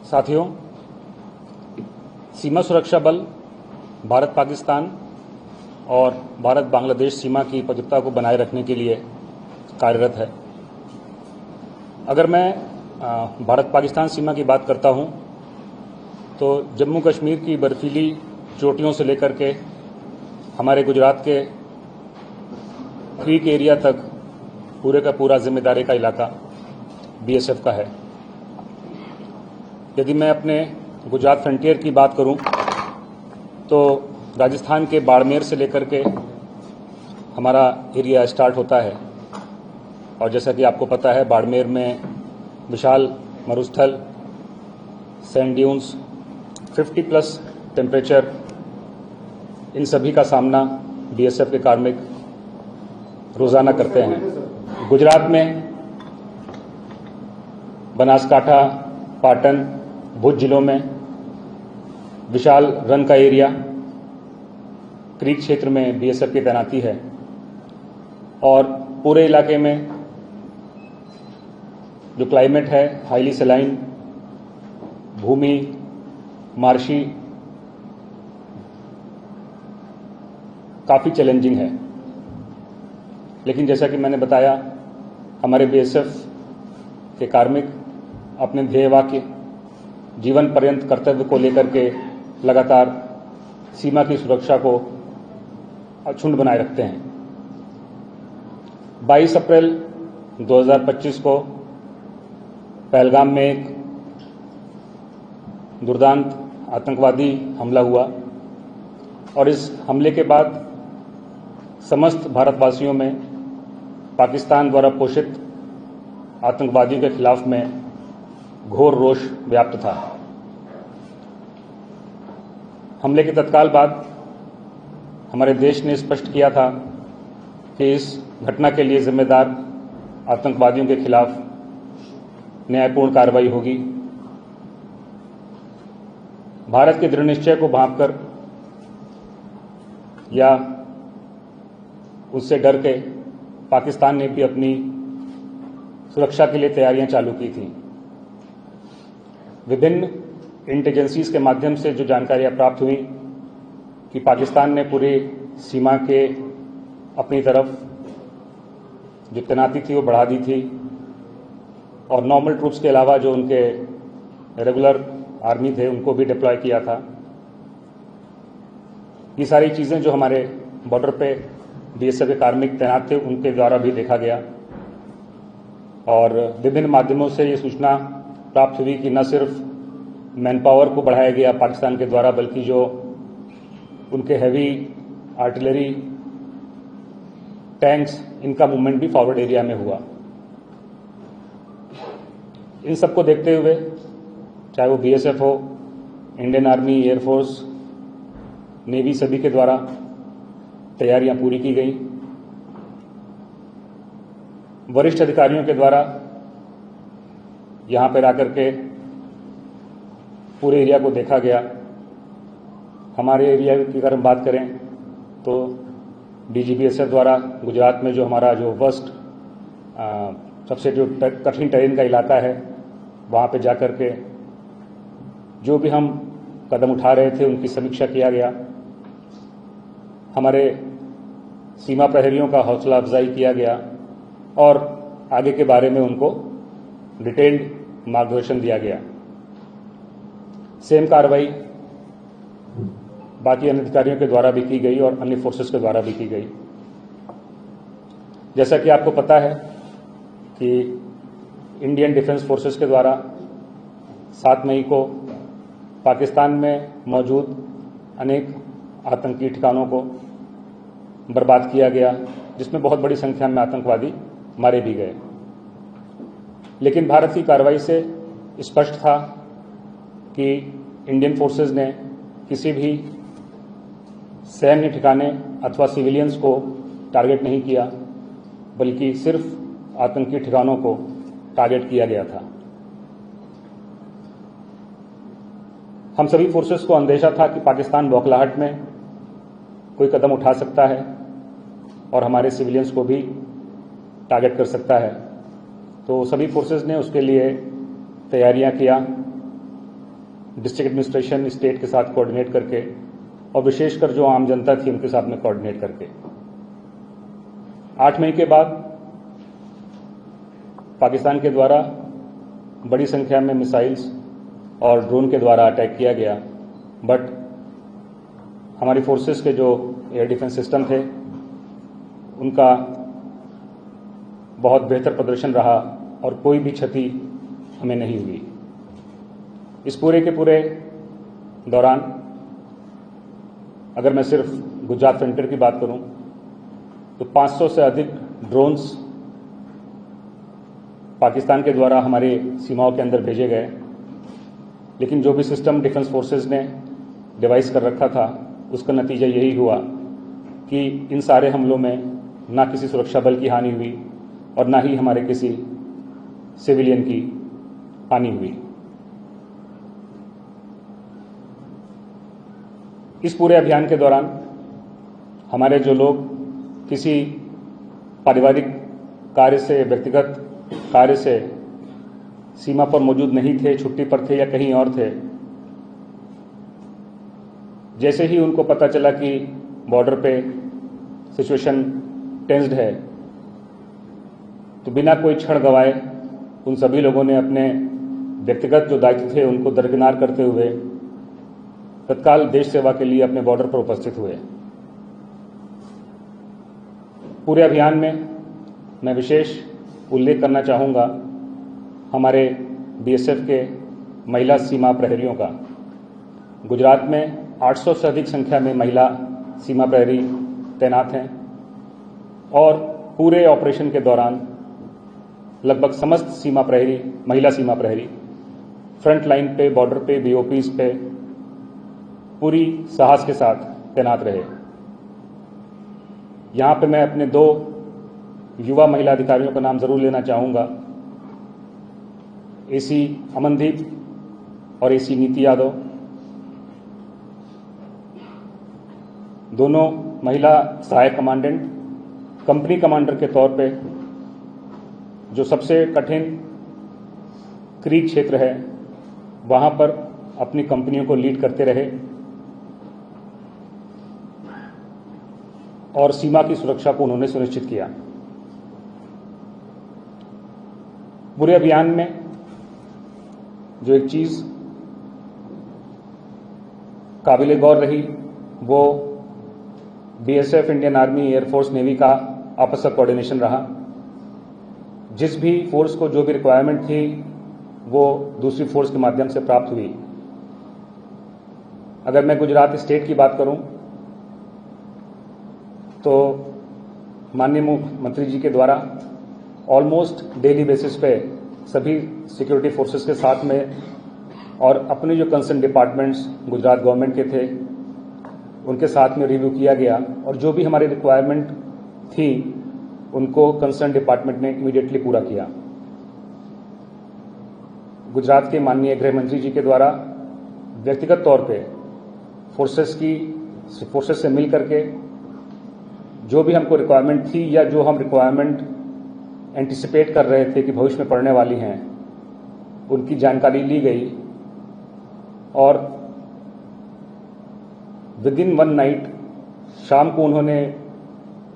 साथियों, सीमा सुरक्षा बल भारत पाकिस्तान और भारत बांग्लादेश सीमा की पवित्रता को बनाए रखने के लिए कार्यरत है। अगर मैं भारत पाकिस्तान सीमा की बात करता हूं तो जम्मू कश्मीर की बर्फीली चोटियों से लेकर के हमारे गुजरात के क्रीक एरिया तक पूरे का पूरा जिम्मेदारी का इलाका बीएसएफ का है। यदि मैं अपने गुजरात फ्रंटियर की बात करूं तो राजस्थान के बाड़मेर से लेकर के हमारा एरिया स्टार्ट होता है और जैसा कि आपको पता है बाड़मेर में विशाल मरुस्थल, सैंड ड्यून्स, 50+ टेम्परेचर, इन सभी का सामना बीएसएफ के कार्मिक रोजाना करते हैं। गुजरात में बनासकांठा, पाटन, भुज जिलों में विशाल रन का एरिया, क्रीक क्षेत्र में बीएसएफ की तैनाती है और पूरे इलाके में जो क्लाइमेट है हाईली सलाइन, भूमि मार्शी, काफ़ी चैलेंजिंग है। लेकिन जैसा कि मैंने बताया, हमारे बीएसएफ के कार्मिक अपने ध्येय वाक्य जीवन पर्यंत कर्तव्य को लेकर के लगातार सीमा की सुरक्षा को अक्षुण्ण बनाए रखते हैं। 22 अप्रैल 2025 को पहलगाम में एक दुर्दांत आतंकवादी हमला हुआ और इस हमले के बाद समस्त भारतवासियों में पाकिस्तान द्वारा पोषित आतंकवादियों के खिलाफ में घोर रोष व्याप्त था। हमले के तत्काल बाद हमारे देश ने स्पष्ट किया था कि इस घटना के लिए जिम्मेदार आतंकवादियों के खिलाफ न्यायपूर्ण कार्रवाई होगी। भारत के दृढ़ निश्चय को भांपकर या उससे डर के पाकिस्तान ने भी अपनी सुरक्षा के लिए तैयारियां चालू की थी। विभिन्न इंटेलिजेंसीज के माध्यम से जो जानकारियां प्राप्त हुई कि पाकिस्तान ने पूरी सीमा के अपनी तरफ जो तैनाती थी वो बढ़ा दी थी और नॉर्मल ट्रूप्स के अलावा जो उनके रेगुलर आर्मी थे उनको भी डिप्लॉय किया था। ये सारी चीज़ें जो हमारे बॉर्डर पे बीएसएफ के कार्मिक तैनात थे उनके द्वारा भी देखा गया और विभिन्न माध्यमों से ये सूचना प्राप्त हुई कि न सिर्फ मैन पावर को बढ़ाया गया पाकिस्तान के द्वारा बल्कि जो उनके हैवी आर्टिलरी, टैंक्स, इनका मूवमेंट भी फॉरवर्ड एरिया में हुआ। इन सबको देखते हुए चाहे वो बीएसएफ हो, इंडियन आर्मी, एयरफोर्स, नेवी, सभी के द्वारा तैयारियां पूरी की गई। वरिष्ठ अधिकारियों के द्वारा यहां पर आकर के पूरे एरिया को देखा गया। हमारे एरिया की अगर हम बात करें तो डीजीबीएसएफ द्वारा गुजरात में जो हमारा जो वर्स्ट सबसे जो कठिन टेरेन का इलाका है वहाँ पे जाकर के जो भी हम कदम उठा रहे थे उनकी समीक्षा किया गया। हमारे सीमा प्रहरियों का हौसला अफजाई किया गया और आगे के बारे में उनको डिटेल्ड मार्गदर्शन दिया गया। सेम कार्रवाई बाकी अन्य अधिकारियों के द्वारा भी की गई और अन्य फोर्सेस के द्वारा भी की गई। जैसा कि आपको पता है कि इंडियन डिफेंस फोर्सेस के द्वारा 7 मई को पाकिस्तान में मौजूद अनेक आतंकी ठिकानों को बर्बाद किया गया, जिसमें बहुत बड़ी संख्या में आतंकवादी मारे भी गए। लेकिन भारत की कार्रवाई से स्पष्ट था कि इंडियन फोर्सेस ने किसी भी सैन्य ठिकाने अथवा सिविलियंस को टारगेट नहीं किया, बल्कि सिर्फ आतंकी ठिकानों को टारगेट किया गया था। हम सभी फोर्सेस को अंदेशा था कि पाकिस्तान बौखलाहट में कोई कदम उठा सकता है और हमारे सिविलियंस को भी टारगेट कर सकता है। तो सभी फोर्सेस ने उसके लिए तैयारियां किया डिस्ट्रिक्ट एडमिनिस्ट्रेशन स्टेट के साथ कोऑर्डिनेट करके और विशेषकर जो आम जनता थी उनके साथ में कोऑर्डिनेट करके 8 मई के बाद पाकिस्तान के द्वारा बड़ी संख्या में मिसाइल्स और ड्रोन के द्वारा अटैक किया गया, बट हमारी फोर्सेस के जो एयर डिफेंस सिस्टम थे उनका बहुत बेहतर प्रदर्शन रहा और कोई भी क्षति हमें नहीं हुई। इस पूरे के पूरे दौरान अगर मैं सिर्फ गुजरात फ्रंटियर की बात करूं तो 500 से अधिक ड्रोन्स पाकिस्तान के द्वारा हमारे सीमाओं के अंदर भेजे गए, लेकिन जो भी सिस्टम डिफेंस फोर्सेस ने डिवाइस कर रखा था उसका नतीजा यही हुआ कि इन सारे हमलों में ना किसी सुरक्षा बल की हानि हुई और ना ही हमारे किसी सिविलियन की हानि हुई। इस पूरे अभियान के दौरान हमारे जो लोग किसी पारिवारिक कार्य से, व्यक्तिगत कार्य से सीमा पर मौजूद नहीं थे, छुट्टी पर थे या कहीं और थे, जैसे ही उनको पता चला कि बॉर्डर पे सिचुएशन टेंस्ड है तो बिना कोई क्षण गंवाए उन सभी लोगों ने अपने व्यक्तिगत जो दायित्व थे उनको दरकिनार करते हुए तत्काल देश सेवा के लिए अपने बॉर्डर पर उपस्थित हुए। पूरे अभियान में मैं विशेष उल्लेख करना चाहूँगा हमारे बीएसएफ के महिला सीमा प्रहरियों का। गुजरात में 800 से अधिक संख्या में महिला सीमा प्रहरी तैनात हैं और पूरे ऑपरेशन के दौरान लगभग समस्त सीमा प्रहरी, महिला सीमा प्रहरी फ्रंट लाइन पे, बॉर्डर पे, बीओपीज पे पूरी साहस के साथ तैनात रहे। यहाँ पे मैं अपने 2 युवा महिला अधिकारियों का नाम जरूर लेना चाहूँगा, एसी अमनदीप और एसी नीति यादव। दोनों महिला सहायक कमांडेंट कंपनी कमांडर के तौर पे जो सबसे कठिन क्रीक क्षेत्र है वहां पर अपनी कंपनियों को लीड करते रहे और सीमा की सुरक्षा को उन्होंने सुनिश्चित किया। पूरे अभियान में जो एक चीज काबिले गौर रही वो BSF, Indian army, air force, navy का आपस का कोऑर्डिनेशन रहा। जिस भी फोर्स को जो भी रिक्वायरमेंट थी वो दूसरी फोर्स के माध्यम से प्राप्त हुई। अगर मैं गुजरात स्टेट की बात करूं तो माननीय मुख्यमंत्री जी के द्वारा ऑलमोस्ट डेली बेसिस पे सभी सिक्योरिटी फोर्सेस के साथ में और अपने जो कंसर्न डिपार्टमेंट्स गुजरात गवर्नमेंट के थे उनके साथ में रिव्यू किया गया और जो भी हमारी रिक्वायरमेंट थी उनको कंसर्न डिपार्टमेंट ने इमीडिएटली पूरा किया। गुजरात के माननीय गृह मंत्री जी के द्वारा व्यक्तिगत तौर पे फोर्सेस से मिल करके जो भी हमको रिक्वायरमेंट थी या जो हम रिक्वायरमेंट एंटिसिपेट कर रहे थे कि भविष्य में पड़ने वाली हैं उनकी जानकारी ली गई और विद इन 1 नाइट शाम को उन्होंने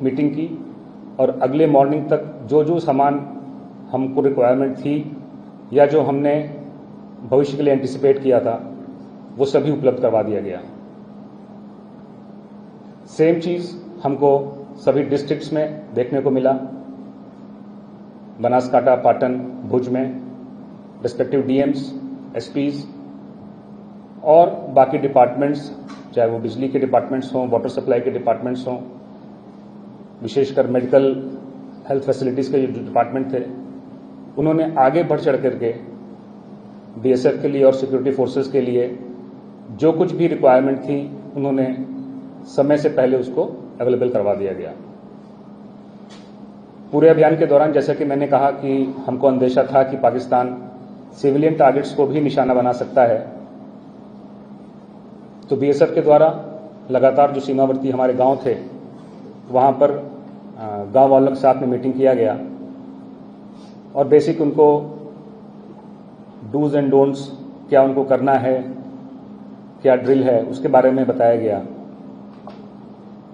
मीटिंग की और अगले मॉर्निंग तक जो जो सामान हमको रिक्वायरमेंट थी या जो हमने भविष्य के लिए एंटिसिपेट किया था वो सभी उपलब्ध करवा दिया गया। सेम चीज हमको सभी डिस्ट्रिक्ट्स में देखने को मिला। बनासकांठा, पाटन, भुज में रिस्पेक्टिव डीएम्स, एसपीज और बाकी डिपार्टमेंट्स, चाहे वो बिजली के डिपार्टमेंट्स हों, वाटर सप्लाई के डिपार्टमेंट्स हों, विशेषकर मेडिकल हेल्थ फैसिलिटीज के जो डिपार्टमेंट थे उन्होंने आगे बढ़ चढ़ करके बीएसएफ के लिए और सिक्योरिटी फोर्सेस के लिए जो कुछ भी रिक्वायरमेंट थी उन्होंने समय से पहले उसको अवेलेबल करवा दिया गया। पूरे अभियान के दौरान जैसा कि मैंने कहा कि हमको अंदेशा था कि पाकिस्तान सिविलियन टारगेट्स को भी निशाना बना सकता है, तो बीएसएफ के द्वारा लगातार जो सीमावर्ती हमारे गांव थे वहां पर गांव वालों के साथ में मीटिंग किया गया और बेसिक उनको डूज एंड डोंट्स क्या उनको करना है, क्या ड्रिल है उसके बारे में बताया गया,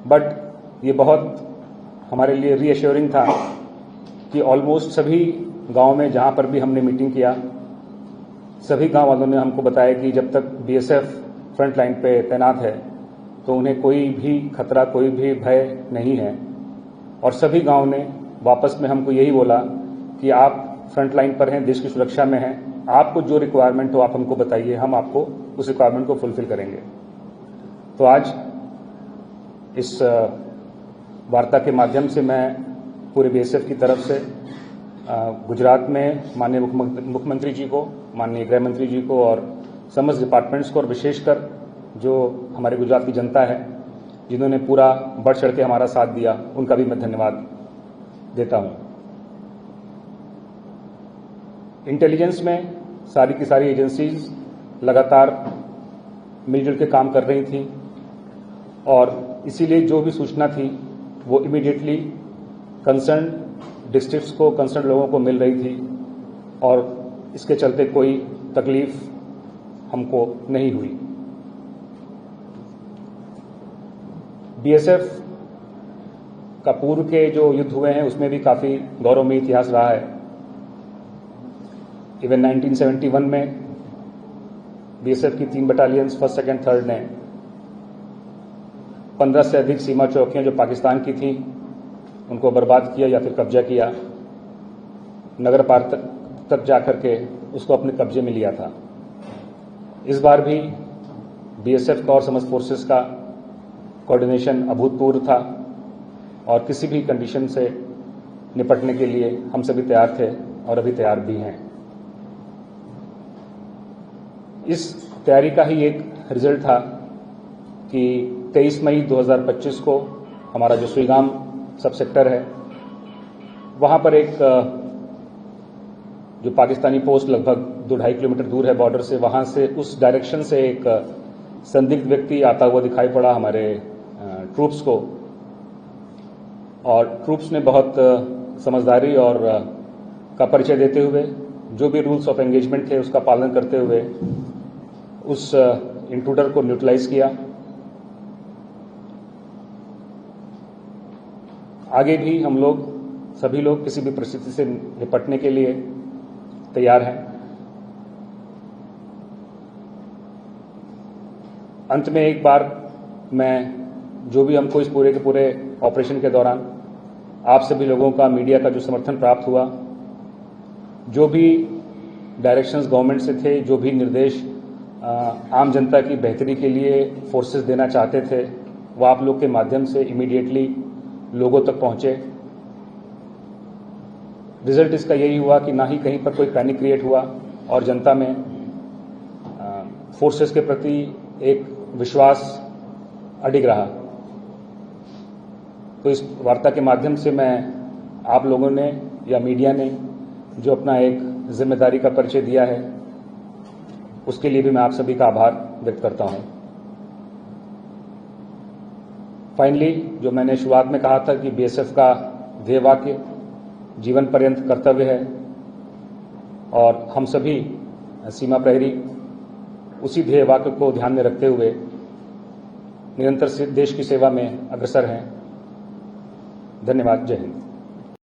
बट ये बहुत हमारे लिए रीअश्योरिंग था कि ऑलमोस्ट सभी गांव में जहां पर भी हमने मीटिंग किया, सभी गांव वालों ने हमको बताया कि जब तक बीएसएफ फ्रंट लाइन पे तैनात है तो उन्हें कोई भी खतरा, कोई भी भय नहीं है। और सभी गांव ने वापस में हमको यही बोला कि आप फ्रंट लाइन पर हैं, देश की सुरक्षा में हैं, आपको जो रिक्वायरमेंट हो आप हमको बताइए, हम आपको उस रिक्वायरमेंट को फुलफिल करेंगे। तो आज इस वार्ता के माध्यम से मैं पूरे बीएसएफ की तरफ से गुजरात में माननीय मुख्यमंत्री जी को, माननीय गृह मंत्री जी को और समस्त डिपार्टमेंट्स को, और विशेषकर जो हमारे गुजरात की जनता है जिन्होंने पूरा बढ़ चढ़ के हमारा साथ दिया, उनका भी मैं धन्यवाद देता हूं। इंटेलिजेंस में सारी की सारी एजेंसीज लगातार मिलजुल के काम कर रही थी और इसीलिए जो भी सूचना थी वो इमीडिएटली कंसर्न डिस्ट्रिक्ट्स को, कंसर्न लोगों को मिल रही थी और इसके चलते कोई तकलीफ हमको नहीं हुई। बीएसएफ का पूर्व के जो युद्ध हुए हैं उसमें भी काफी गौरवमयी इतिहास रहा है। इवन 1971 में बीएसएफ की 3 बटालियंस 1st, 2nd, 3rd ने 15 से अधिक सीमा चौकियां जो पाकिस्तान की थी उनको बर्बाद किया या फिर कब्जा किया, नगर पार तक जाकर के उसको अपने कब्जे में लिया था। इस बार भी बीएसएफ का और समस्त फोर्सेस का कोऑर्डिनेशन अभूतपूर्व था और किसी भी कंडीशन से निपटने के लिए हम सभी तैयार थे और अभी तैयार भी हैं। इस तैयारी का ही एक रिजल्ट था कि 23 मई 2025 को हमारा जो सुईगाम सब सेक्टर है वहां पर एक जो पाकिस्तानी पोस्ट लगभग 2-2.5 किलोमीटर दूर है बॉर्डर से, वहां से उस डायरेक्शन से एक संदिग्ध व्यक्ति आता हुआ दिखाई पड़ा हमारे ट्रूप्स को, और ट्रूप्स ने बहुत समझदारी और का परिचय देते हुए जो भी रूल्स ऑफ एंगेजमेंट थे उसका पालन करते हुए उस इंट्रूडर को न्यूट्रलाइज किया। आगे भी हम लोग सभी लोग किसी भी परिस्थिति से निपटने के लिए तैयार हैं। अंत में एक बार मैं जो भी हमको इस पूरे के पूरे ऑपरेशन के दौरान आप सभी लोगों का, मीडिया का जो समर्थन प्राप्त हुआ, जो भी डायरेक्शंस गवर्नमेंट से थे, जो भी निर्देश आम जनता की बेहतरी के लिए फोर्सेस देना चाहते थे, वो आप लोग के माध्यम से इमीडिएटली लोगों तक पहुंचे। रिजल्ट इसका यही हुआ कि ना ही कहीं पर कोई पैनिक क्रिएट हुआ और जनता में फोर्सेस के प्रति एक विश्वास अडिग रहा। तो इस वार्ता के माध्यम से मैं आप लोगों ने या मीडिया ने जो अपना एक जिम्मेदारी का परिचय दिया है उसके लिए भी मैं आप सभी का आभार व्यक्त करता हूं। फाइनली, जो मैंने शुरुआत में कहा था कि बीएसएफ का ध्येय वाक्य जीवन पर्यंत कर्तव्य है और हम सभी सीमा प्रहरी उसी ध्येय वाक्य को ध्यान में रखते हुए निरंतर देश की सेवा में अग्रसर हैं। धन्यवाद। जय हिंद।